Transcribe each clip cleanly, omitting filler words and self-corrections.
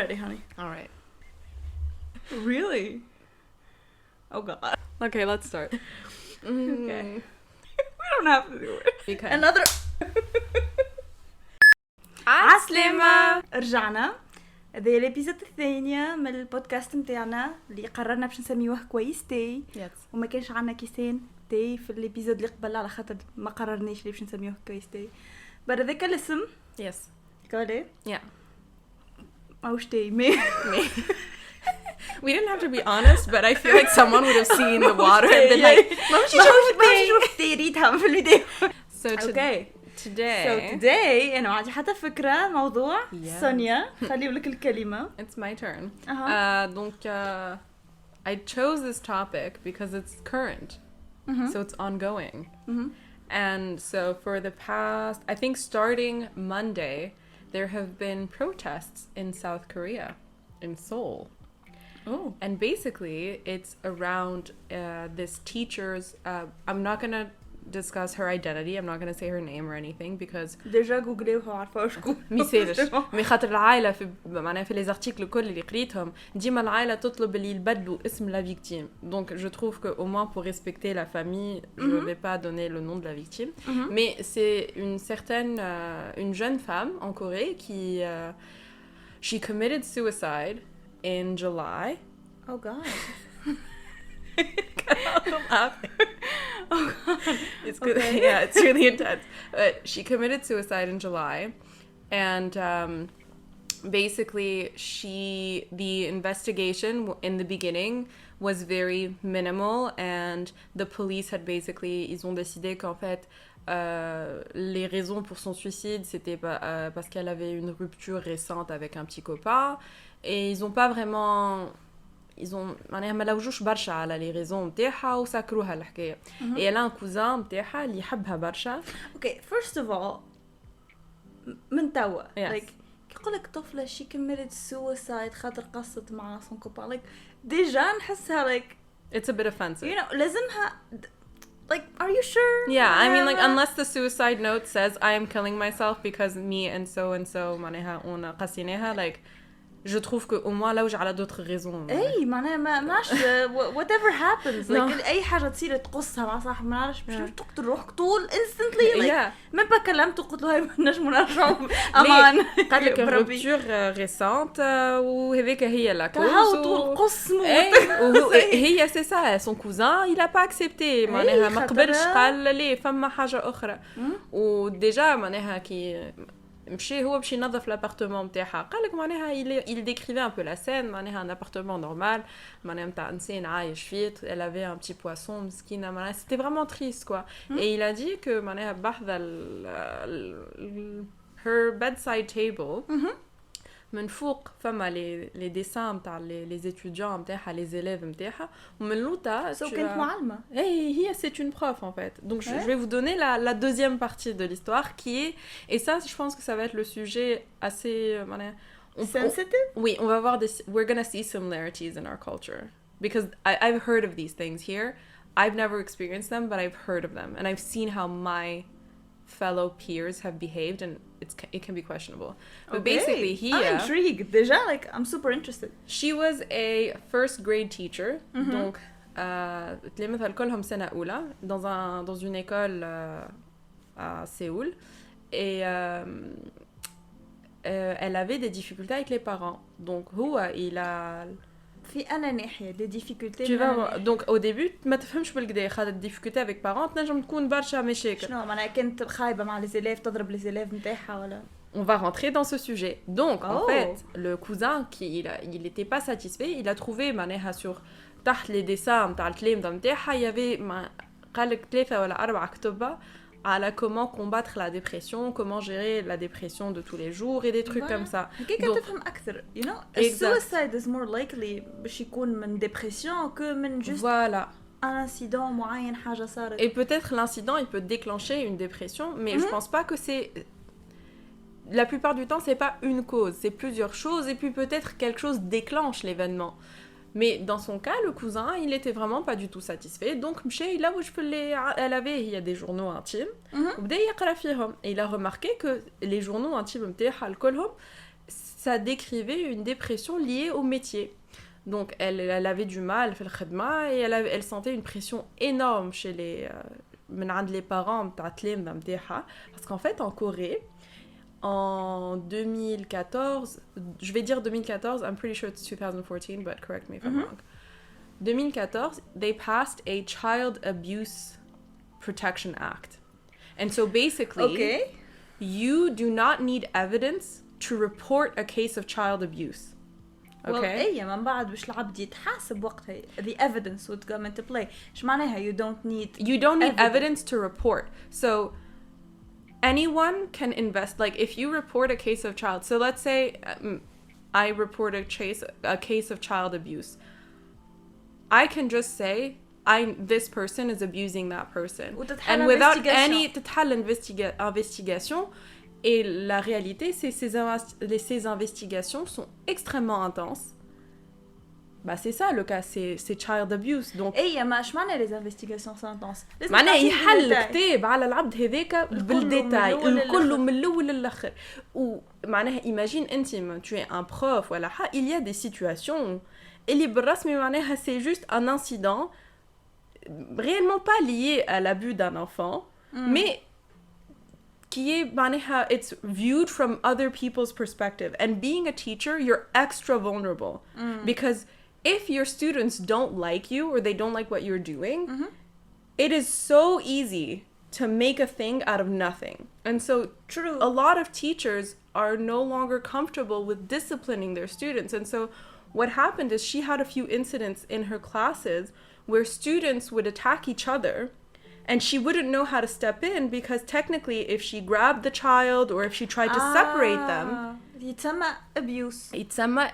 ready, honey. All right. Really? Oh god. Okay, let's start. Okay. We don't have to do it. Okay. Another. عسلامة. رجعنا. هذا الابيزود الثانية من البودكاست متاعنا اللي قررنا باش نسميوه كويس تاي. Yes. وما كانش عنا كيسين تاي في الابيزود اللي قبل على خاطر ما قررناش ليه باش نسميوه كويس تاي. بعد ذاك الاسم Yes. قالي Yeah. ماهوش تاي مي We didn't have to be honest, but I feel like someone would have seen the water and been like, ماهوش تاي ريتها في الفيديو. So Okay. today. So today أنا ما عندي حتى فكرة موضوع. Yeah. سونيا خليو لك الكلمة. It's my turn. Uh-huh. I chose this topic because it's current. Mm-hmm. So it's ongoing. Mm-hmm. And so for the past, I think starting Monday, there have been protests in South Korea, in Seoul. Oh. And basically, it's around this teacher's. I'm not gonna discuss her identity. I'm not gonna say her name or anything because ديجا جوجلوها عارفة شكون. ميسالش مي خاطر العائلة في معناها في les articles الكل اللي قريتهم ديما العائلة تطلب اللي يبدلوا اسم la victime. Donc je trouve que au moins pour respecter la famille, je vais pas donner le nom de la victime. Mais c'est une certaine une jeune femme en Corée qui she committed suicide in July. Oh god. Oh god. It's good. Okay. Yeah, it's really intense. But she committed suicide in July, and basically, the investigation in the beginning was very minimal, and the police had ils ont décidé qu'en fait, les raisons pour son suicide, c'était parce qu'elle avait une rupture récente avec un petit copain, et ils ont pas vraiment. ils ont معناها ما لوجوش برشا على لي ريزون نتاعها وسكروها الحكايه. et elle a un cousin نتاعها اللي يحبها برشا. Okay, first of all من توا Yes. like يقولك طفلة she committed suicide خاطر قصت مع son copain like ديجا نحسها like It's a bit offensive. you know لازمها like are you sure? Yeah, I mean like unless the suicide note says I am killing myself because me and so معناها on قسيناها like je trouve que au moins là où j'ai على d'autres raisons. اي معناها ما ماش whatever happens like No. اي حاجه تصير تقصها مع صاحب ما نعرفش باش تقتل روحك طول instantly like Yeah. ما كلمته قلت له هاي نجموا نرجعوا امان قال لك بربي. rupture récente وهذيك هي لا هاو طول قص موت. هي سي سا son cousin il a pas accepté معناها ما قبلش قال لي فما حاجه اخرى وديجا معناها كي مشي هو باش ينظف لابارتمون نتاعها قال لك معناها il décrivait un peu la scène معناها un appartement normal معناها نتاع انسان عايش فيه elle avait un petit poisson مسكينه معناها c'était vraiment triste quoi et il a dit que معناها بحذا her bedside table من فوق فما لي ديسان نتاع لي étudiants نتاعها لي élèves نتاعها ومن لوطا سو كانت معلمه. هي c'est une prof en fait. Donc je vais vous donner la deuxième partie de l'histoire qui est et ça je pense que ça va être le sujet assez sensitive. Oui, on va voir we're going to see similarities in our culture because I've heard of these things here. I've never experienced them but I've heard of them and I've seen how my fellow peers have behaved and it can be questionable. But basically I'm intrigued. Déjà, like I'm super interested. She was a first grade teacher. Donc تلامذها الكلهم سنة أولى dans une école à Séoul et elle avait des difficultés avec les parents. Donc هو il a في أنا ناحية des difficultés. Tu vas voir. Donc au début ما تفهمش بالكدا خاطر difficulté avec parents تنجم تكون برشا مشاكل. شنو معناها كنت خايبة مع les élèves تضرب les élèves نتاعها ولا؟ On va rentrer dans ce sujet. Donc en Oh. fait le cousin il était pas satisfait, il a trouvé معناها sur تحت les dessins نتاع التلامذة نتاعها il y avait قال لك 3 ولا 4 كتب على comment combattre la dépression, comment gérer la dépression de tous les jours et des trucs comme ça. كيف تفهم أكثر you know suicide is more likely باش يكون من dépression que من juste voilà. un incident معين حاجة صارت. Et peut-être l'incident il peut déclencher une dépression mais je pense pas que c'est la plupart du temps c'est pas une cause, c'est plusieurs choses et puis peut-être quelque chose déclenche l'événement. Mais dans son cas, le cousin, il était vraiment pas du tout satisfait. Donc, là où elle avait, il y a des journaux intimes. Et il a remarqué que les journaux intimes, ça décrivait une dépression liée au métier. Donc, elle avait du mal في الخدمة et elle sentait une pression énorme chez من عند les parents متاع التلامذة متاعها. Parce qu'en fait, en Corée, en 2014, je vais dire 2014, I'm pretty sure it's 2014, but correct me if I'm wrong. 2014, they passed a Child Abuse Protection Act. And so basically, you do not need evidence to report a case of child abuse. Okay. well من بعد باش العبد يتحاسب وقتها the evidence would come into play. ايش معناها you don't need evidence to report. So anyone can invest, like if you report a case of child, so let's say I report a case of child abuse, I can just say this person is abusing that person, and without any تتحل investigation. Et la réalité, c'est ces investigations sont extrêmement intenses. Bah c'est ça le cas, c'est child abuse. Donc ما اش معناها les investigations sont intenses. معناها يحل كتاب على العبد هذاك بالديتاي الكل من الاول للاخر. ومعناها imagine انت tu es un prof ولا حا, il y a des situations اللي بالرسمي معناها c'est juste un incident réellement pas lié à l'abus d'un enfant, mais qui est معناها it's viewed from other people's perspective. And being a teacher, you're extra vulnerable because if your students don't like you or they don't like what you're doing, it is so easy to make a thing out of nothing. And so a lot of teachers are no longer comfortable with disciplining their students. And so what happened is she had a few incidents in her classes where students would attack each other. And she wouldn't know how to step in because technically if she grabbed the child or if she tried to separate them, يتسمى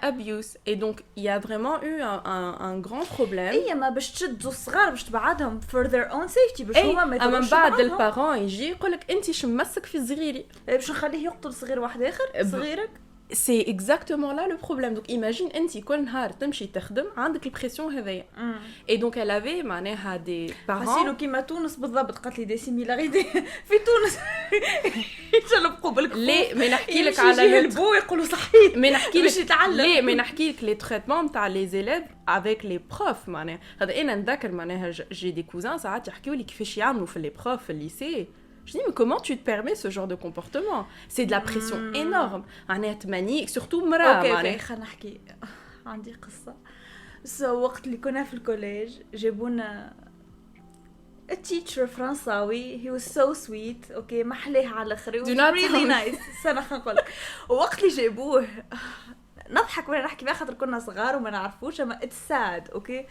abuse. Et donc il y a vraiment eu un grand problème. ما باش تشدوا الصغار باش تبعدهم for their own safety باش هما ما يديروش. من بعد البارون يجي يقولك انت شو ممسك في صغيري باش نخليه يقتل صغير واحد اخر صغيرك. C'est exactement là le problème. Donc imagine انت كل نهار تمشي تخدم عندك البريسيون هذيا. Et donc elle avait معناها des parents حسيلو كيما تونس بالضبط. قالت لي دي سيميلاريتي في تونس يتلقوا بالكفوف. ليه ما نحكي لك على البو يقولوا صحيح ما نحكي باش يتعلم. ليه ما نحكي لك لي تريتمون تاع لي زيليف avec les profs. معناها هذا انا نذكر معناها جي دي كوزان ساعات يحكيوا لي كيفاش يعملوا في لي بروف في الليسي. Je dis, mais comment tu te permets ce genre de comportement? C'est de la pression énorme. معناها تمانيك surtout مرأة. اوكي خلينا نحكي عندي قصة. وقت اللي كنا في الكوليج جابونا a teacher فرنساوي. he was so sweet. اوكي محليه على الاخر. he was really nice. سنة خلينا نقول وقت اللي جابوه نضحك وانا نحكي بها خاطر كنا صغار وما نعرفوش اما it's sad. اوكي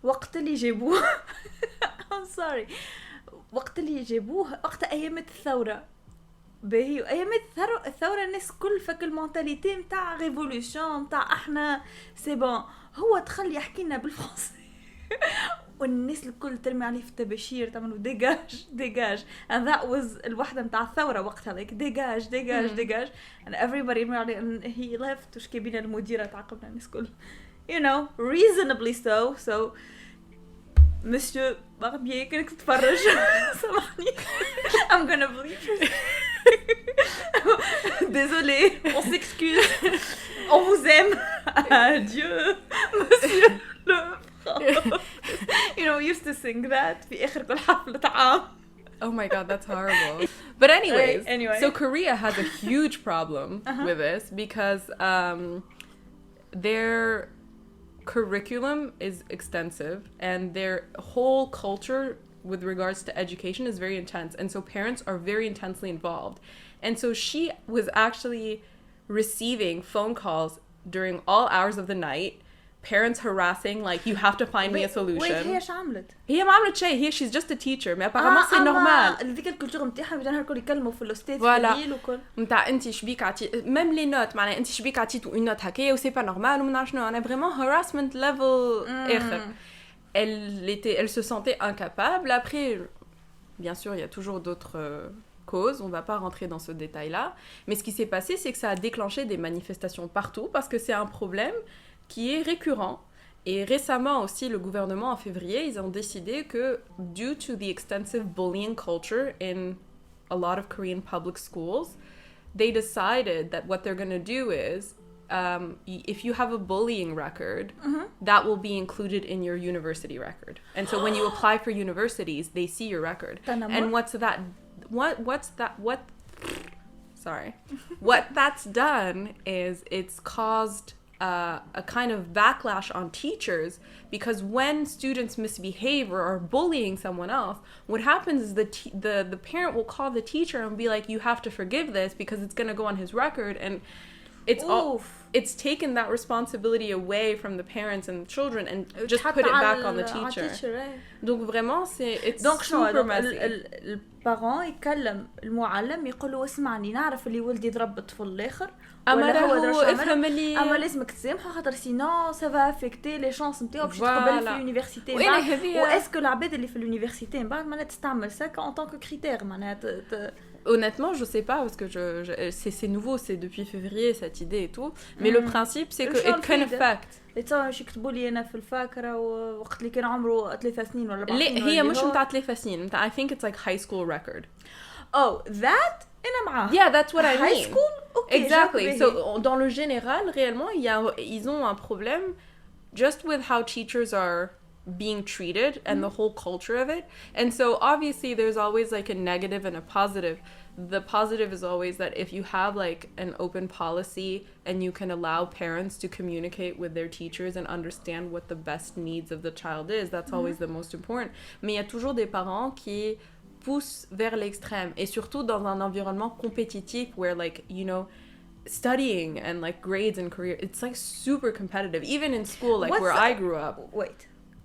وقت اللي جابوه I'm sorry. وقت اللي جابوه وقت ايام الثوره باهي ايام الثوره الناس كل فك المونتاليتي نتاع ريفولوشن نتاع احنا سي بون. هو دخل يحكي لنا بالفرنسي والناس الكل ترمي عليه في التباشير تعملوا ديجاج and that was الوحده نتاع الثوره وقتها like ديجاج and everybody يرمي عليه and he left وشكي بينا المديره تعاقبنا الناس كل you know reasonably so Monsieur Barbier, كنك تتفرج سامحني. I'm gonna believe you. Désolé, on s'excuse. On vous aime. Adieu, Monsieur le prof. You know, we used to sing that في آخر كل حفلة عام. Oh my god, that's horrible. But anyway, so Korea has a huge problem with this because their curriculum is extensive and their whole culture with regards to education is very intense, and so parents are very intensely involved. And so she was actually receiving phone calls during all hours of the night, parents harassing like you have to find me a solution. Wait, هي عملت؟ هي ما عملت شيء. هي she's just a teacher. mais apparemment c'est normal. ذيك الكولتور نتاعها بدنا الكل يكلموا في الاستاذ في وكل نتاع انت شبيك عطي même les notes معناها انت شبيك عطيتو une note هكايا و c'est pas normal وما نعرف شنو. انا vraiment harassment level اخر. Elle se sentait incapable. Après bien sûr il y a toujours d'autres causes, on va pas rentrer dans ce détail-là, mais ce qui s'est passé c'est que ça a déclenché des manifestations partout parce que c'est un problème qui est récurrent. Et récemment aussi, le gouvernement, en février, ils ont décidé que, due to the extensive bullying culture in a lot of Korean public schools, they decided that what they're going to do is if you have a bullying record, that will be included in your university record. And so when you apply for universities, they see your record. And what that's done is it's caused a kind of backlash on teachers, because when students misbehave or are bullying someone else, what happens is the parent will call the teacher and be like, you have to forgive this because it's going to go on his record. And it's taken that responsibility away from the parents and the children and just put it back on the teacher. Donc vraiment it's super messy. البارون يكلم المعلم يقول له اسمعني، نعرف اللي ولدي ضرب الطفل الاخر اما هو افهم اللي اما لازمك تسامحه خاطر سينو سافا افيكتي لي شانس نتاعو باش تقبل في اليونيفرسيتي. واسكو العباد اللي في اليونيفرسيتي من بعد معناتها تستعمل ساكا ان طونك كريتير معناتها. Honnêtement, je sais pas parce que c'est nouveau, c'est depuis février cette idée et tout. Mais le principe, c'est que it can affect. تصور شي كتبوا لي انا في الفاكره وقت اللي كان عمره 3 سنين ولا 4 سنين. هي مش نتاع 3 سنين، نتاع I think it's like high school record. Oh, that انا معاه. Yeah, that's what I mean. High school? Okay. Exactly. So dans le général, réellement, ils ont un problème just with how teachers are being treated and the whole culture of it. And so obviously there's always like a negative and a positive. The positive is always that if you have like an open policy and you can allow parents to communicate with their teachers and understand what the best needs of the child is, that's always the most important. Mais il y a toujours des parents qui poussent vers l'extrême, et surtout dans un environnement compétitif where like, you know, studying and like grades and career, it's like super competitive, even in school, like where I grew up. Wait,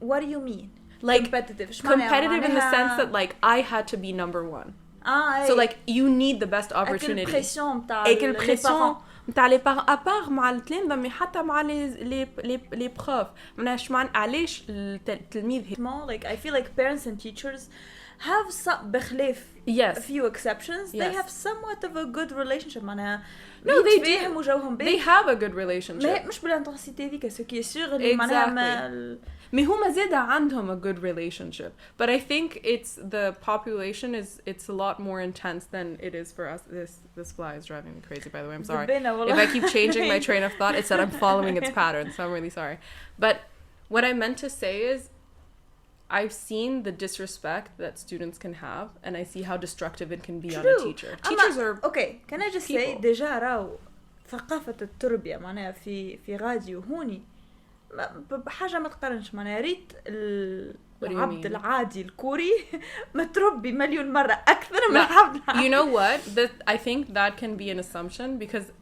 what do you mean? Like competitive in the sense that like I had to be number one. So like you need the best opportunity. Et quelle pression نتاع les parents à part مع التلامذة مي حتى مع les profs. معناش علاش التلميذ like I feel like parents and teachers have some بخلاف yes. a few exceptions. Yes. They have somewhat of a good relationship معناها. No, they have a good relationship. مش بالانتنسيتي ذيك سو كي سور اللي معناها مي هما زادا عندهم a good relationship, but I think it's the population it's a lot more intense than it is for us. This fly is driving me crazy, by the way. I'm sorry if I keep changing my train of thought. It's that I'm following its pattern, so I'm really sorry. But what I meant to say is I've seen the disrespect that students can have, and I see how destructive it can be on a teacher. Teachers are okay. Can I just say déjà راو ثقافة التربية معناها في راديو هوني بحاجة ما تقارنش معناها ريت العبد العادي الكوري متربي مليون مرة أكثر من العبد العادي. You know what? I think that can be an assumption because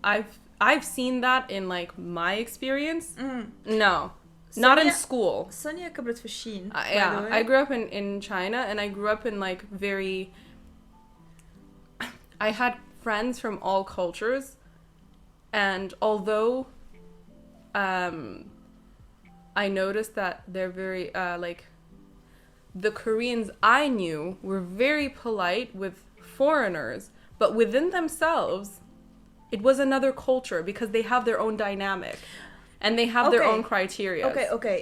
I've seen that in like my experience. No. Not in school. Sonia كبرت في الشين. Yeah, I grew up in China, and I grew up in like very. I had friends from all cultures, and although, I noticed that they're very like. The Koreans I knew were very polite with foreigners, but within themselves, it was another culture because they have their own dynamic. And they have their own criteria. Okay.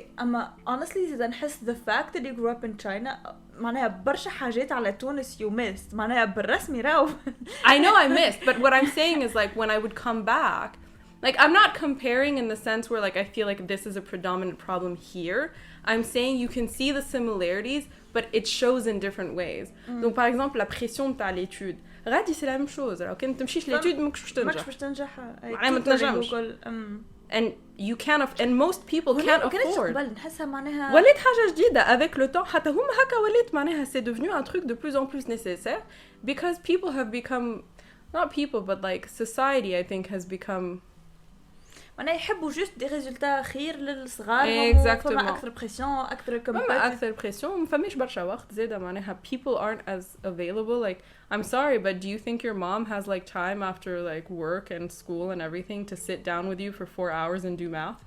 Honestly, إذا نحس the fact that you grew up in China معناها برشا حاجات على تونس you missed. معناها بالرسمي راو. I know I missed, but what I'm saying is like when I would come back, like I'm not comparing in the sense where like I feel like this is a predominant problem here. I'm saying you can see the similarities, but it shows in different ways. Donc par exemple la pression تاع l'étude. غادي c'est la même chose. Alors كنت تمشيش l'étude ماكش باش تنجح. ما تنجمش. And you can't and most people can't afford. نحسها معناها ولات حاجة جديدة avec le temps حتى هم هكا ولات معناها c'est devenu un truc de plus en plus nécessaire because people have become not people but like society I think has become معناها يحبوا جست دي ريزولتا خير للصغار. فما أكثر بريسيون أكثر أكثر بريسيون مفماش برشا وقت زادا معناها people aren't as available. Like I'm sorry, but do you think your mom has like time after like work and school and everything to sit down with you for 4 hours and do math?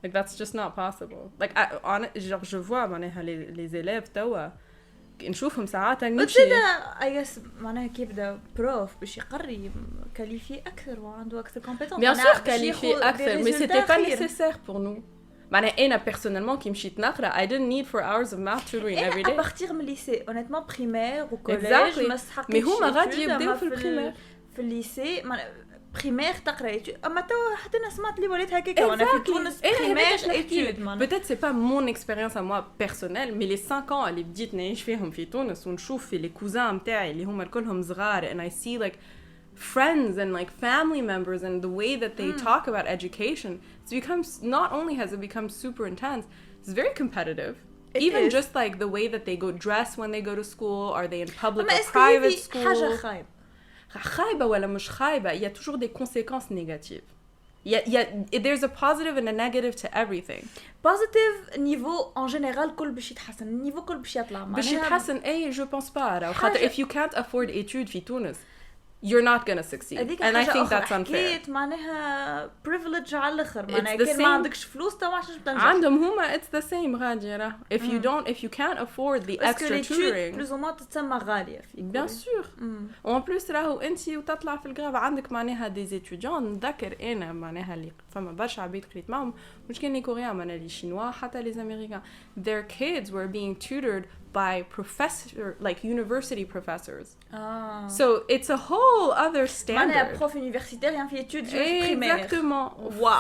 Like that's just not possible. Like genre je vois معناها les élèves توا نشوفهم ساعات نمشي. I guess معناها كيف بدا بروف باش يقري كاليفي أكثر وعنده أكثر compétence. Bien sûr qualifié أكثر, mais c'était pas nécessaire pour nous. معناها أنا personnellement كي مشيت نقرأ I didn't need 4 hours of math tutoring every day. À partir من lycée honnêtement primaire ou collège ما هما غادي يبداو في البريمير. في الليسي بريمير تقرا étude اما تو حتى انا سمعت لي وليت هكاك وانا في تونس بريمير étude peut-être c'est pas mon expérience à moi personnelle mais les 5 ans اللي بديت نعيش فيهم في تونس ونشوف في les cousins متاعي اللي هما كلهم صغار and I see like friends and like family members and the way that they talk about education it's becomes not only has it become super intense it's very competitive. Even just like the way that they go dress when they go to school, are they in public or private school? حاجة خايبة ولا مش خايبة, il y a toujours des conséquences négatives. There's a positive and a negative to everything. Positive niveau en général كل باش يتحسن, النيفو كل باش يطلع. باش يتحسن اي je pense pas. خاطر if you can't afford études في تونس you're not gonna succeed and I think that's unfair. حكيت معناها privilege على الاخر, معناها كان ما عندكش فلوس تو ما تنجح. عندهم هما it's the same غادي. If you can't afford the extra tutoring plus ou moins تتسمى غالية في bien sûr. en plus راهو انت وتطلع في الغرب عندك معناها des étudiants. نذكر انا معناها اللي فما برشا عبيد قريت معهم مش كان لي كوريان معناها لي شينوا حتى لي امريكان their kids were being tutored by university professors. So it's a whole other standard. معناها prof universitaire يعني في études primaires. Exactement.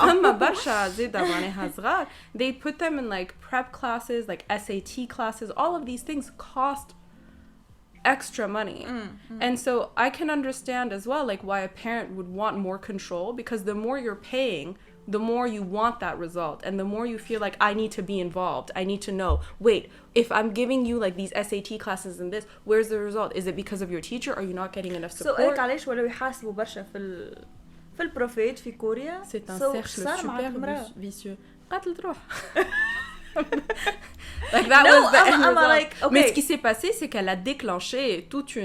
فما برشا زيدا معناها صغار. They put them in like prep classes, like SAT classes. All of these things cost extra money. And so I can understand as well like why a parent would want more control, because the more you're paying, the more you want that result, and the more you feel like I need to be involved. I need to know, wait, if I'm giving you like these SAT classes and this, where's the result? Is it because of your teacher? Are you not getting enough support? So علاش ولاو يحاسبوا برشا في البروفيت في كوريا. C'est un cercle super vicieux. قتل تروح. Like that was the end result. Like, okay. Mais ce qui s'est passé, c'est qu'elle a déclenché toute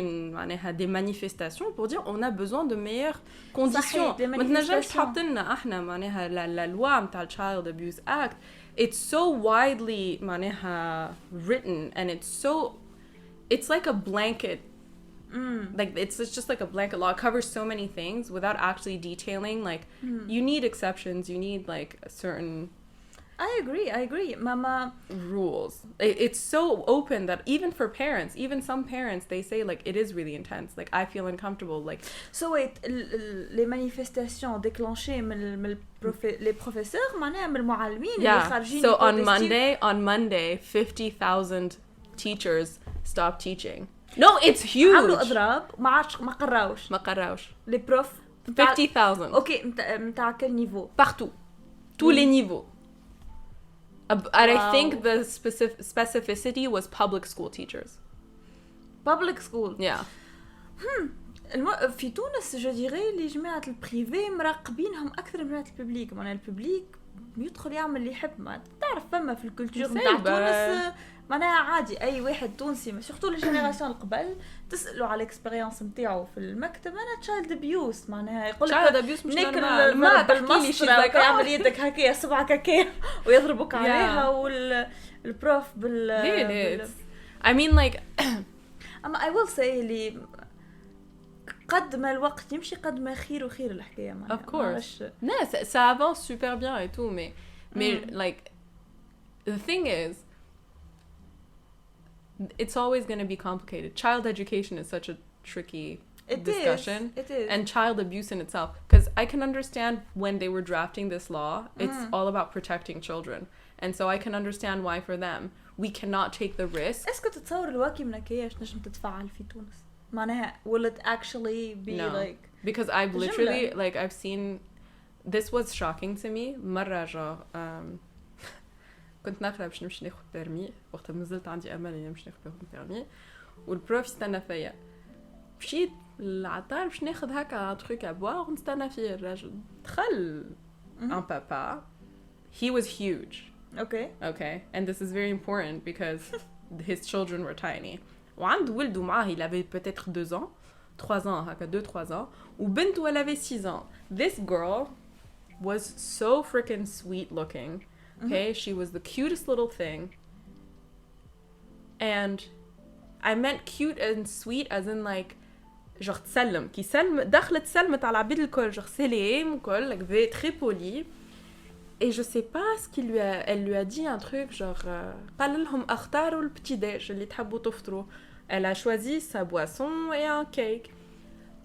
des manifestations pour dire on a besoin de meilleures conditions. ما تنجمش تحط لنا احنا معناها la loi نتاع Child Abuse Act. It's so widely معناها written and it's like a blanket. Like it's just like a blanket law. It covers so many things without actually detailing like you need exceptions, you need like a certain I agree. Mama rules. It's so open that even for parents, even some parents, they say like it is really intense. Like I feel uncomfortable. Like so wait, les manifestations déclenchées من les professeurs, معناها من المعلمين اللي خارجين. So on Monday 50,000 teachers stopped teaching. No, it's huge. عملوا اضراب ما قراوش. Les profs 50,000. اوكي متاع quel niveau? Partout. Tous les niveaux. And I think the specificity was public school teachers. Public school. Yeah. في تونس je dirais les جماعة البريفي مراقبينهم أكثر من جماعة الببليك. معناها الببليك يدخل يعمل اللي يحب. ما تعرف فما في الكولتور نتاع تونس معناها عادي أي واحد تونسي سورتو الجينيراسيون القبل تسأله على الإكسبيرينس نتاعو في المكتب. أنا تشايلد أبيوس معناها يقول لك تشايلد أبيوس مش نورمال. ما تحكي لي شيء like يعمل يدك هكيا صبعك هكيا ويضربك عليها والبروف I mean like أما I will say اللي قد ما الوقت يمشي قد ما خير وخير الحكاية معناها. Of course. Non, ça avance super bien et tout, mais like the thing is it's always going to be complicated. Child education is such a tricky discussion. It is. And child abuse in itself. Because I can understand when they were drafting this law, it's all about protecting children. And so I can understand why for them. We cannot take the risk. اسكو تتصور الواقع من هكايا نجم تتفاعل في تونس؟ معناها will it actually be no. like because I've literally like I've seen this was shocking to me. مرة كنت نقرا باش نمشي ناخذ بيرمي وقت ما زلت عندي امل اني نمشي ناخذ بيرمي والبروف استنى فيا مشيت للعطار باش ناخذ هكا تروك ابوار ونستنى فيه الراجل دخل un papa. He was huge. Okay and this is very important because his children were tiny. وعنده ولده معاه il avait peut-être 2 ans 3 ans هكا 2-3 ans وبنته elle avait 6 ans. This girl was so freaking sweet looking. Okay, she was the cutest little thing. And I meant cute and sweet as in like genre تسلم كي سلم دخلت سلمت على عبيد الكل genre سلام وكل like très poli. Et je sais pas ce qu'il elle lui a dit un truc genre قال لهم اختاروا البتي داج اللي تحبوا تفطروا. Elle a choisi sa boisson et un cake.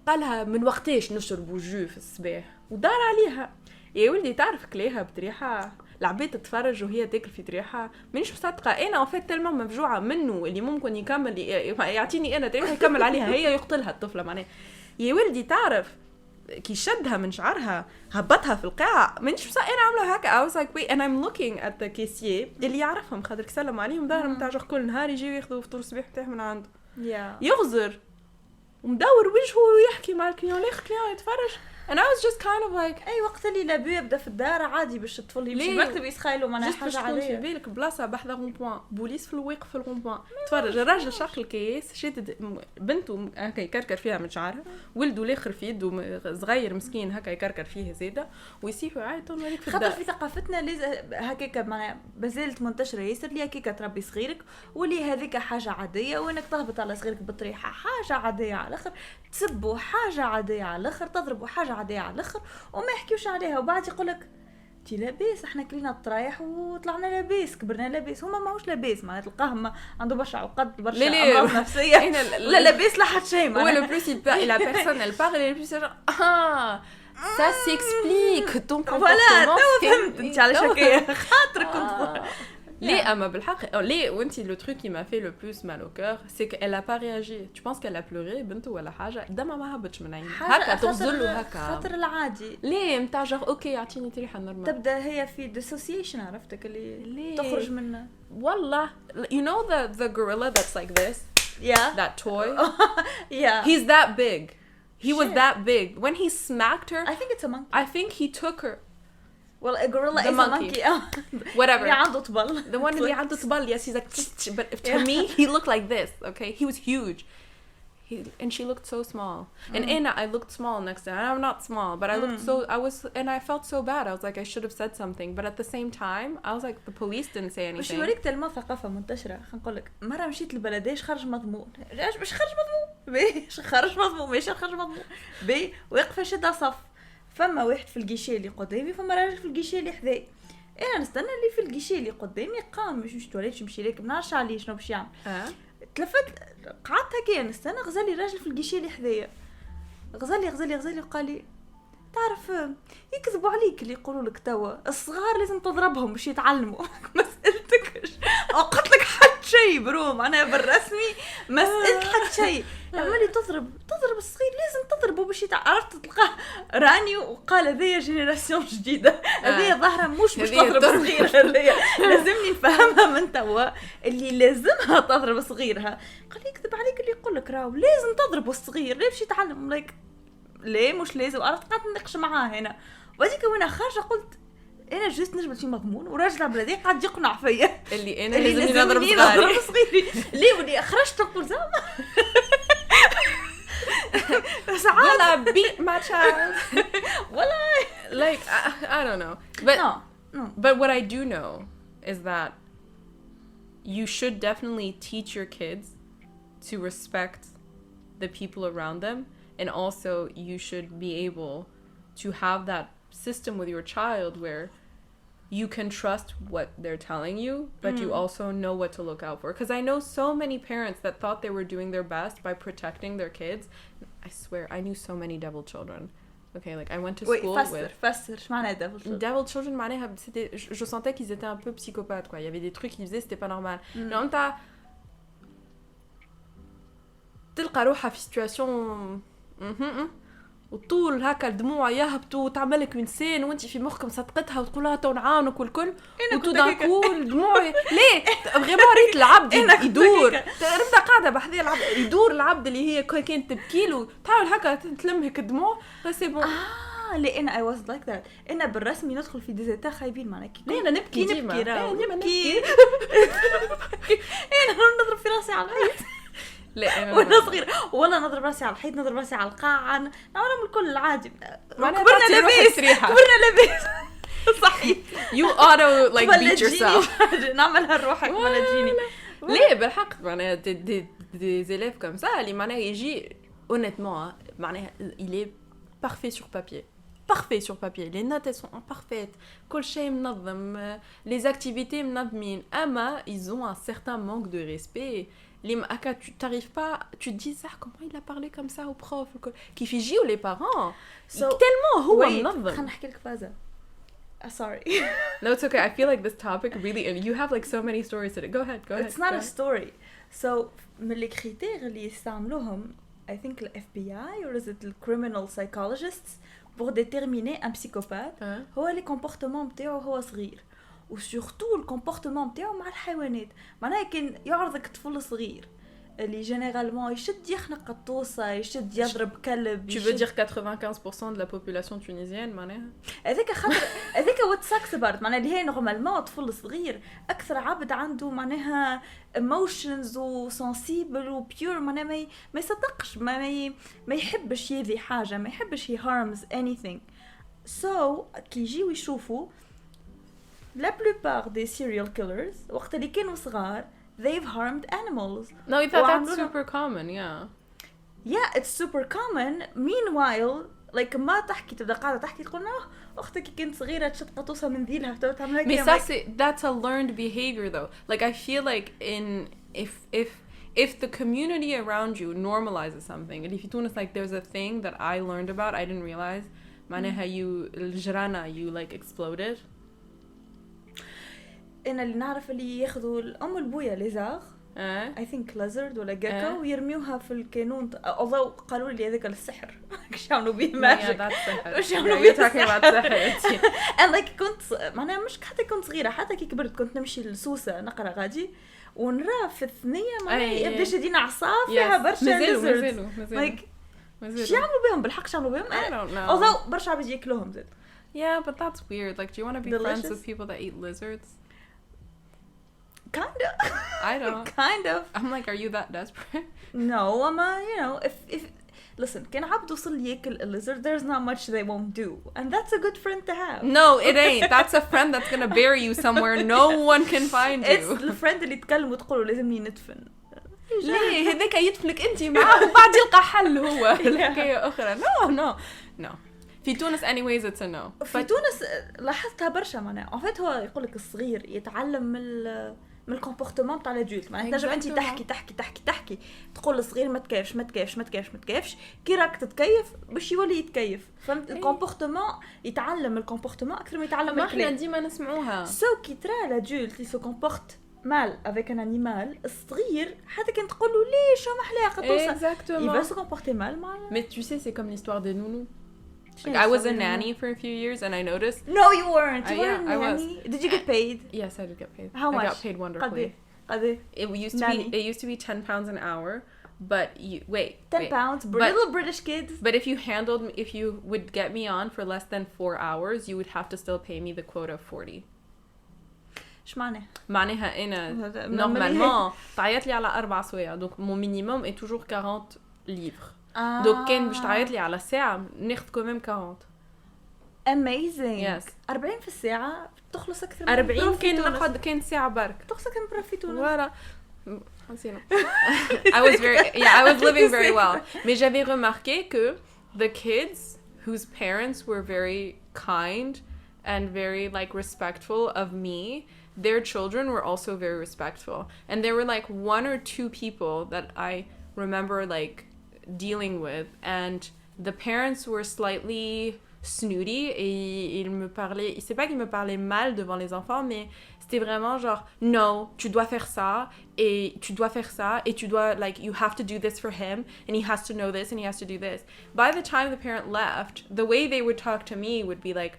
قالها من وقتاش نشربوا جو في الصباح ودار عليها. يا ولدي تعرف كليها بطريحه العباد تتفرج وهي تاكل في طريحه مانيش مصدقه. انا وفات تلمه مفجوعه منه اللي ممكن يكمل يعطيني انا طريحه يكمل عليها هي يقتلها الطفله معناها. يا ولدي تعرف كي شدها من شعرها هبطها في القاعه مانيش مصدقه انا عامله هكا. I was like wait and I'm looking at the كيسيه اللي يعرفهم خاطر سلم عليهم دارهم تاع كل نهار يجيو ياخذوا فطور الصباح بتاعهم من عنده. يغزر ومدور وجهه ويحكي مع الكليون الاخر كليون يتفرج and I was just kind of like اي وقت اللي لابو يبدا في الدار عادي باش الطفل يمشي المكتب يسخايلوا معناها حاجه عاديه. في بالك بلاصه بحذا رون بوان بوليس في الواقف في الرون بوان تفرج الراجل شق الكيس شدد بنته هكا يكركر فيها من شعرها ولده الاخر في يده صغير مسكين هكا يكركر فيه زاده ويسيفوا عيطوا وليك في الدار. خاطر في ثقافتنا هكاك معناها بازالت منتشره ياسر اللي هكاك تربي صغيرك واللي هذيك حاجه عاديه وانك تهبط على صغيرك بطريحه حاجه عاديه على الاخر تسبوا حاجه عاديه على الاخر تضربوا حاجه عاديه على الاخر وما يحكيوش عليها وبعد يقولك تي لاباس احنا كلينا الطرايح وطلعنا لاباس كبرنا لاباس هما ماهوش لاباس معناتها تلقاهم عنده برشا عقد برشا امراض نفسيه لا لاباس لا حتى شيء معناتها. هو لو بلوس لا بيرسون elle parle le plus ça s'explique ton comportement. فهمت انت علاش هكايا خاطر كنت ليه اما بالحق ليه وانتي لو تروك qui m'a fait le plus mal au cœur c'est qu'elle a pas réagi. tu penses qu'elle a pleuré بنته ولا حاجه دمها ما هبطش من عينها هكا تغزل هكا خاطر العادي ليه نتاع جار اوكي اعطيني تريحه نورمال تبدا هي في ديسوسيشن عرفتك اللي تخرج منه والله you know the gorilla that's like this that toy he's that big he was that big when he smacked her. I think it's a monkey. I think he took her. Well, a gorilla is a monkey. Whatever. اللي عنده طبل. The one اللي عنده طبل. Yes, he's like. But to me, he looked like this. Okay, he was huge. And she looked so small. And Anna, I looked small next to her. I'm not small, but I looked so. And I felt so bad. I was like, I should have said something. But at the same time, I was like, the police didn't say anything. مش يوريك تلمة ثقافة منتشرة. خلينا نقول لك مرة مشيت لبلديش خرج مضمون. مش خرج مضمون. خرج مضمون. مش خرج مضمون. ويقف شدة صف. فما واحد في الجيشي اللي قدامي فما راجل في الجيشي اللي حذاي. انا نستنى اللي في الجيشي اللي قدامي قام مش تواليت يمشي لك ما نعرفش عليه شنو باش يعمل. تلفت قعدت هكا نستنى غزال لي راجل في الجيشي اللي حذايا غزالي وقال لي تعرف يكذبوا عليك اللي يقولوا لك توا الصغار لازم تضربهم باش يتعلموا. ما سالتكش قلت لك حد شيء برو معناها بالرسمي ما سالت حد شيء عمالي تضرب الصغير لازم تضربه باش عرفت تلقاه راني وقال هذيا جينيراسيون جديده هذيا ظاهره مش باش تضرب الصغير هذيا لازمني نفهمها من توا اللي لازمها تضرب صغيرها. قال يكذب عليك اللي يقول لك راهو لازم تضربوا الصغير ليه باش يتعلم لايك ليه مش لازم. عرفت قعدت نناقش معاه هنا وهذيك وانا خارجه قلت انا جست نجبد في مضمون وراجل بلادي قاعد يقنع فيا اللي انا لازم نضرب صغيري ليه ولي خرجت نقول زعما ولا beat my child ولا like I don't know but no. But what I do know is that you should definitely teach your kids to respect the people around them, and also you should be able to have that system with your child where you can trust what they're telling you, but you also know what to look out for. Because I know so many parents that thought they were doing their best by protecting their kids. I swear, I knew so many devil children. Okay, like I went to school with... فسر شو معنى devil children? Devil children, je sentais qu'ils étaient un peu psychopathes, quoi. Il y avait des trucs qu'ils faisaient, c'était pas normal. Mais en même temps, تلقى روحها في situation وطول هكا الدموع يهبطوا وتعملك انسان وانت في مخك مصدقتها وتقول لها تو نعاونك والكل وتدعكوا الدموع ليه فريمون ريت العبد يدور ربدا قاعده بحذي العبد يدور العبد اللي هي كانت تبكي له تحاول هكا تلم هيك الدموع بس بون ليه انا I was like that انا بالرسمي ندخل في ديزيتا خايبين معنا ليه انا نبكي ديما نبكي انا نضرب في راسي على الحيط لا وانا صغير ولا نضرب راسي على الحيط نضرب راسي على القاعه نعمل الكل العادي كبرنا لاباس صحيح you auto like beat yourself نعملها لروحك ولا تجيني ليه بالحق معناها des élèves comme ça اللي معناها يجي honnêtement معناها il est parfait sur papier les notes elles sont parfaites كل شيء منظم les activités منظمين اما ils ont un certain manque de respect اللي ما أكا tu t'arrives pas tu te dis ça comment il a parlé comme ça au prof كيف يجيو les parents tellement هو منظم. خلينا نحكي لك فازة. Sorry. No, it's okay. I feel like this topic really, and you have like so many stories to it. Go ahead. It's not a story. So من les critères اللي يستعملوهم I think the FBI or is it the criminal psychologists pour déterminer un psychopathe هو les comportements بتاعه هو صغير وسورتو الكومبورتمون بتاعه مع الحيوانات. معناها كان يعرضك طفل صغير اللي جينيرالمون يشد يخنق قطوسه يشد يضرب كلب. Tu veux dire 95% de la population tunisienne معناها؟ هذاك خاطر هذاك وات ساكس بارت معناها اللي هي نورمالمون طفل صغير اكثر عبد عنده معناها ايموشنز وسنسيبل وبيور معناها ما يصدقش ما يحبش يذي حاجه ما يحبش he harms anything. So كي يجيو يشوفوا la plupart des serial killers وقت اللي كانوا صغار they've harmed animals. No, I thought that's super common, yeah. Yeah, it's super common. Meanwhile, like ما تحكي تبدا قاعده تحكي تقول اختك كنت صغيره تشد قطوسه من ذيلها بتبدا تعمل هيك. Mais ça that's a learned behavior though. Like I feel like if the community around you normalizes something, and if you Tunis like there's a thing that I learned about I didn't realize معناها you like exploded. انا اللي نعرف اللي ياخذوا الام البويه ليزاغ I think lizard ولا gecko ويرميوها في الكانون. although قالوا لي هذاك السحر ايش يعملوا به ماجيك ايش يعملوا به السحر. and like كنت معناها مش حتى كنت صغيره حتى كي كبرت كنت نمشي للسوسه نقرا غادي ونرى في الثنيه معناها يبدا شادين اعصاب فيها برشا lizards like ايش يعملوا بهم بالحق ايش يعملوا بهم although برشا عباد ياكلوهم زاد. Yeah, but that's weird. Like, do you want to be friends with people that eat lizards? Kind of. I don't. Kind of. I'm like, are you that desperate? No, I'm you know, if listen, كان عبد وصل ياكل a lizard, there's not much they won't do. And that's a good friend to have. No, it ain't. That's a friend that's gonna bury you somewhere no one can find you. It's the friend اللي تكلم وتقول لازمني ندفن. ليه هذاك يدفنك انت معاه وبعد يلقى حل هو الحكاية أخرى. No. في تونس anyways it's a no. في تونس لاحظتها برشا معناها. en fait هو يقولك الصغير يتعلم من الكومبورتمون تاع الادولت. معناها تنجم انت تحكي تقول الصغير ما تكيفش كي راك تتكيف باش يولي يتكيف. فهمت الكومبورتمون يتعلم الكومبورتمون اكثر ما يتعلم الكلام. ما احنا ديما نسمعوها. كي ترى الادولت اللي سو كومبورت mal avec un animal الصغير حتى كان تقول له ليش ما محلاها قطوسه il va se comporter mal mais tu sais c'est comme l'histoire des nounous. Like, I was a nanny for a few years and I noticed. No, you weren't. You were a nanny. Did you get paid? Yes, I did get paid. How much? I got paid wonderfully. It used to be £10 an hour, but wait. £10, little British kids. But if you would get me on for less than 4 hours, you would have to still pay me the quota of 40. ايش معناه؟ معناها انا normalement تعيط لي على 4 سوايع donc mon minimum est toujours 40 livres. donc كان باش تعيط لي على ساعة ناخذ كمان 40. amazing. Yes. 40 في الساعة تخلص أكثر من 40 كان ساعة برك. تخلص أكثر من بروفيتونس. voilà. I was living very well. Mais j'avais remarqué que the kids whose parents were very kind and very like respectful of me, their children were also very respectful. And there were like 1 or 2 people that I remember like dealing with, and the parents were slightly snooty et c'est pas qu'ils me parlaient mal devant les enfants, mais c'était vraiment genre non, tu dois faire ça et tu dois faire ça et tu dois like you have to do this for him and he has to know this and he has to do this. By the time the parent left, the way they would talk to me would be like,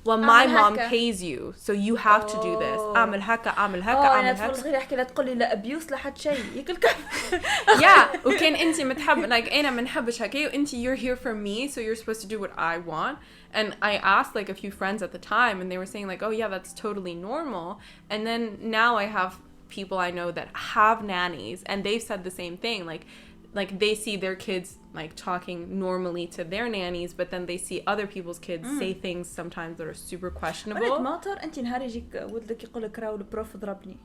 well, my mom pays you, so you have to do this. اعمل هكا انا طفل صغير يحكي لا تقول لي لا ابيوس لا حد شيء ياكل yeah وكان انت متحب like انا ما نحبش هكا وانت you're here for me so you're supposed to do what I want. And I asked like a few friends at the time and they were saying like, oh yeah, that's totally normal. And then now I have people I know that have nannies and they've said the same thing, like they see their kids like talking normally to their nannies, but then they see other people's kids say things sometimes that are super questionable. ولك ماطر انت نهار يجيك ولدك يقول لك راهو البروف ضربني.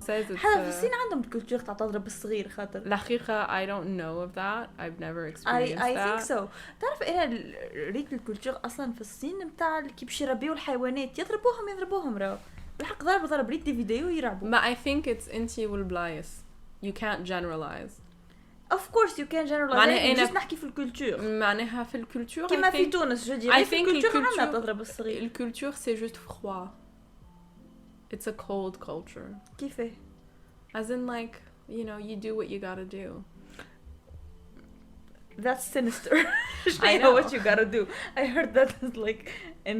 حتى في الصين عندهم كلتور تاع تضرب الصغير خاطر. الحقيقة I don't know of that. I've never experienced I that. think so. تعرف انا ريت الكلتور اصلا في الصين نتاع كي باش يربيو الحيوانات يضربوهم راهو. بالحق ضرب ريت دي فيديو يلعبوا. ما I think it's انتي والبلايص. You can't generalize. of course you can generalize. معناها جست نحكي في الكولتور. معناها في الكولتور كما في تونس جو دي. في الكولتور عندنا تضرب الصغير. الكولتور c'est juste froid. It's a cold culture. كيفاه؟ As in like, you know, you do what you gotta do. That's sinister. I know know what you gotta do. I heard that is like in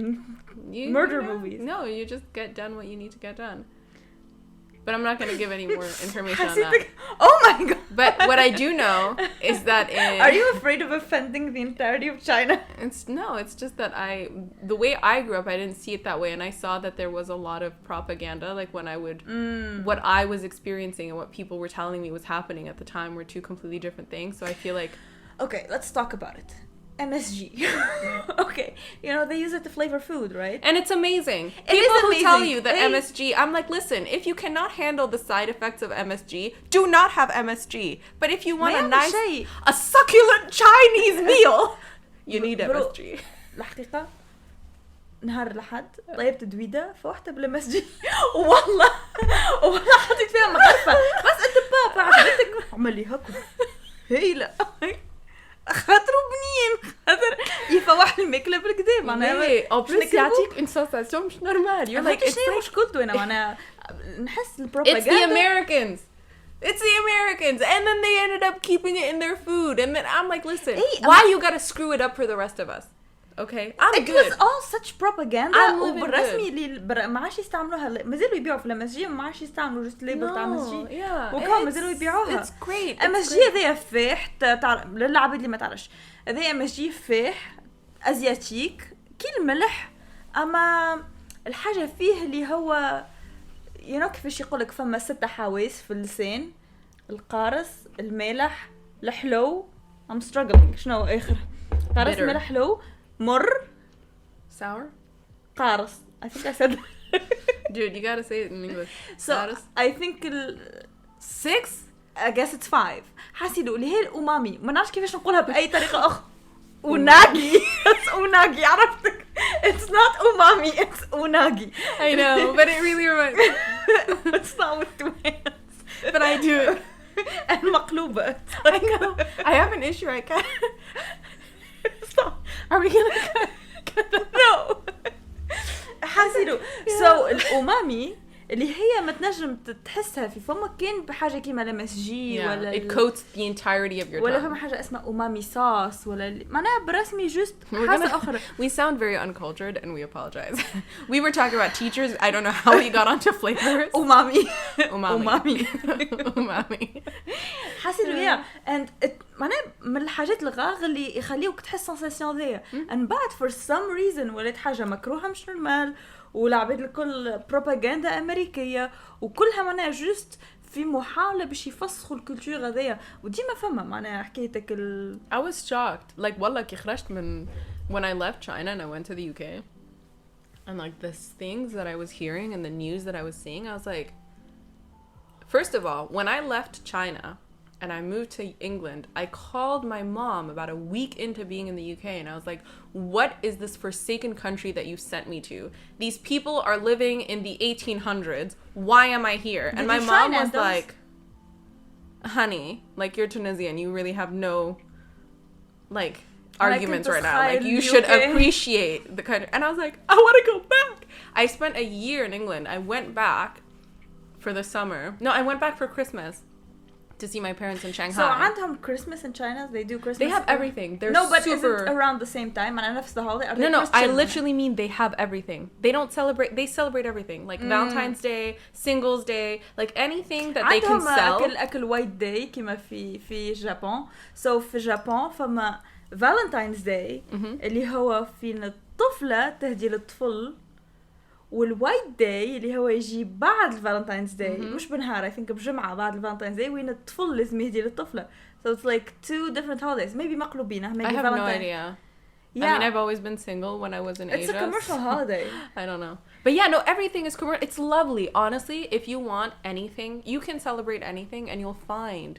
murder movies. No, you just get done what you need to get done. But I'm not going to give any more information on that. Oh my god. But what I do know is that Are you afraid of offending the entirety of China? It's just that the way I grew up, I didn't see it that way. And I saw that there was a lot of propaganda. Like when I would, what I was experiencing and what people were telling me was happening at the time were two completely different things. So I feel like... Okay, let's talk about it. MSG. Okay, you know, they use it to flavor food, right? And it's amazing. It People is who amazing. tell you that MSG, I'm like, listen, if you cannot handle the side effects of MSG, do not have MSG. But if you want a succulent Chinese meal, you need MSG. الحقيقة نهار الأحد طيبت دويدة فواحدة بالMSG. والله حطيت فيها مغرفة بس أنت بابا عجبتك عملي هكو هيلا خاطرو بنين خاطر يفوح الماكلة بالكدا معناها أو بس يعطيك إن سنساسيون مش نورمال. You're like, it's شنو مشكلته أنا معناها نحس البروباغندا. It's the Americans. And then they ended up keeping it in their food. And then I'm like, listen, why you gotta screw it up for the rest of us? Okay, I'm good. It was all such propaganda. I'm living وبالرسمي اللي ما عادش يستعملوها مازالوا يبيعوا في الMSG ما عادش يستعملوا جست ليبل تاع MSG. وكمان مازالوا يبيعوها. It's great. MSG هذايا فاح للعباد اللي ما تعرفش هذايا MSG فاح ازياتيك كي الملح اما الحاجه فيه اللي هو كيفاش يقولك فما 6 حواس في اللسان القارص المالح الحلو I'm struggling شنو اخر قارص مالح حلو مر sour قارص I think I said dude you gotta say it in English so I think 6 I guess it's 5 حاسيلو اللي هي الأمامي ما نعرفش كيفاش نقولها بأي طريقة أخرى unagi it's unagi عرفتك it's not umami it's unagi I know but it really reminds it's not with two hands but I do it and مقلوبة I know I have an issue I can't stop are we gonna cut that? No حاسيلو so الأمامي اللي هي ما تنجم تحسها في فمك كان بحاجه كيما الMSG ولا it coats the entirety of your tongue ولا فما حاجه اسمها أمامي صوص ولا معناها برسمي جست حاجه اخرى. We sound very uncultured and we apologize. We were talking about teachers. I don't know how we got onto flavors. umami حاسيلو يا and معناها من الحاجات الغاغ اللي يخليوك تحس سنساسيون ذي and بعد for some reason ولات حاجه مكروهه مش نورمال والعباد الكل بروباغندا أمريكية وكلها معناها جست في محاولة باش يفسخوا الكولتور هذيا وديما فما معناها حكايتك I was shocked like والله كي خرجت من when I left China and I went to the UK and like the things that I was hearing and the news that I was seeing I was like first of all when I left China and I moved to England, I called my mom about a week into being in the UK and I was like, what is this forsaken country that you sent me to? These people are living in the 1800s. Why am I here? And my mom was like, honey, like you're Tunisian. You really have no like arguments right now. Like you should appreciate the country. And I was like, I want to go back. I spent a year in England. I went back for the summer. No, I went back for Christmas. To see my parents in Shanghai. So عندهم Christmas in China? They do Christmas? They have everything. They're no, but super... isn't around the same time? And نفس the holiday? No, I literally mean they have everything. They don't celebrate... They celebrate everything. Like Valentine's Day, Singles Day, like anything that they can sell. عندهم أكل White Day كما في جابون. So في جابون فما Valentine's Day اللي هو فين الطفلة تهدي للطفل والوايت داي اللي هو يجي بعد الفالنتاينز داي مش بنهار I think بجمعة بعد الفالنتاينز داي وين الطفل لازم يهدي للطفلة so it's like 2 different holidays maybe مقلوبينه maybe I have no idea yeah. I mean I've always been single when I was in Asia it's a commercial holiday I don't know but yeah no everything is commercial it's lovely honestly if you want anything you can celebrate anything and you'll find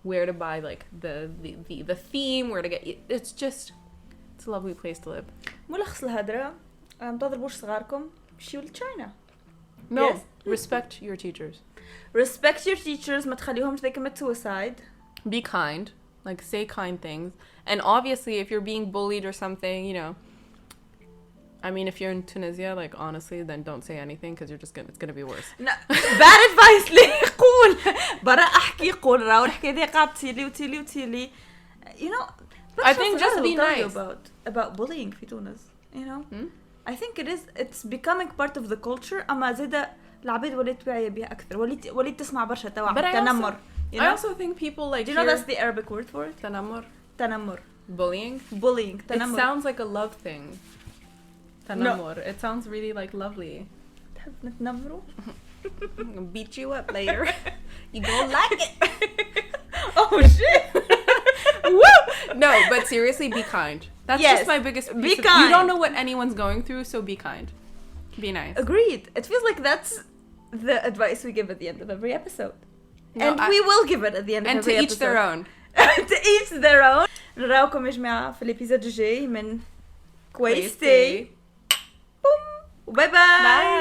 where to buy like the theme where to get it's just it's a lovely place to live ملخص الهدرة ما تضربوش صغاركم مشيوا لتشاينا no yes. Respect your teachers. Respect your teachers. ما تخليهمش they commit suicide. Be kind. Like, say kind things. And obviously, if you're being bullied or something, you know, I mean, if you're in Tunisia, like, honestly, then don't say anything because it's gonna be worse. No, bad advice لي قول برا احكي قول راهو الحكايه دي قاعد تيلي you know. I think just be nice about bullying في تونس, you know. I think it's becoming part of the culture. اما زاده العباد ولات واعيه بها اكثر, وليت تسمع برشا توا تنمر. I also think people like. Do you know that's the Arabic word for it? تنمر. Bullying. تنمر. It sounds like a love thing. تنمر. No. It sounds really like lovely. تحب نتنمروا? I'm gonna beat you up later. You gonna like it. Oh shit. Woo! No, but seriously, be kind. That's just my biggest piece. Be kind. You don't know what anyone's going through, so be kind. Be nice. Agreed. It feels like that's the advice we give at the end of every episode. No, and we will give it at the end of every episode. And to each their own. To each their own. نراوكم يا جماعة في الابيزود الجاي من كويس. Bye bye.